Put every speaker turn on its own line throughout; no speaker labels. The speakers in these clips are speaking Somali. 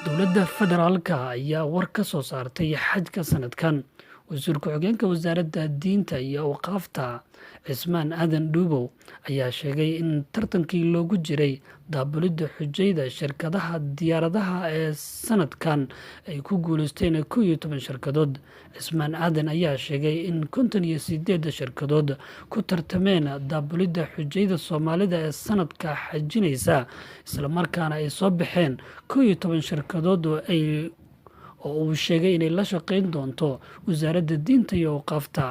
dowladda federaalka ayaa war ka soo saartay xajka sanadkan. wasiir ku-xigeenka wasaaradda diinta iyo awqaafta cismaan aadan dhuubow ayaa sheegay in tartankii loogu jiray daabulidda xujayda shirkadaha diyaaradaha ee sanadkan ay ku guuleysteen 11 shirkadood. cismaan aadan ayaa sheegay in 58 shirkadood ku tartameen daabulidda xujayda soomaalida ee sanadka xajinaysa, islamarkaana ay soo baxeen 11 shirkadood oo uu sheegay inay la shaqayn doonto wasaaradda diinta iyo awqaafta.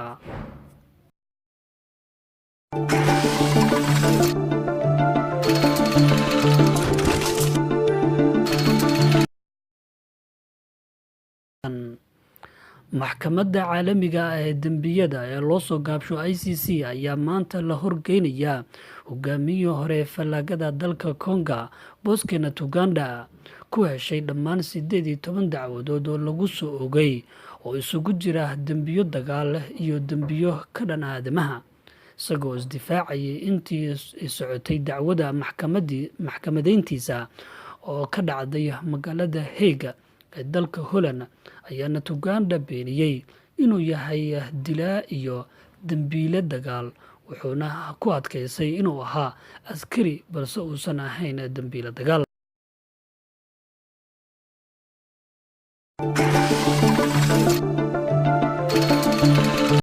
maxkamadda caalamiga ah ee dembiyada ee loo soo gaabsho ICC ayaa maanta la horgeynayaa hogaamiyihii hore ee fallaagada dalka Konga Bosco Ntaganda, ku heshay dhammaan 18 dacwadood oo lagu soo oogay oo isugu jira dembiyo dagaal iyo dembiyo ka dhan aadamaha, isagoo isdifaacayay intii socotay dacwada maxkamadeyntiisa oo ka dhacday magaalada Hague ee dalka Holland. ayaa Ntaganda beeniyey inuu yahay dilaa iyo dembiile dagaal, wuxuuna ku adkaysay inuu ahaa askari balse uusan ahayn dembiile dagaal.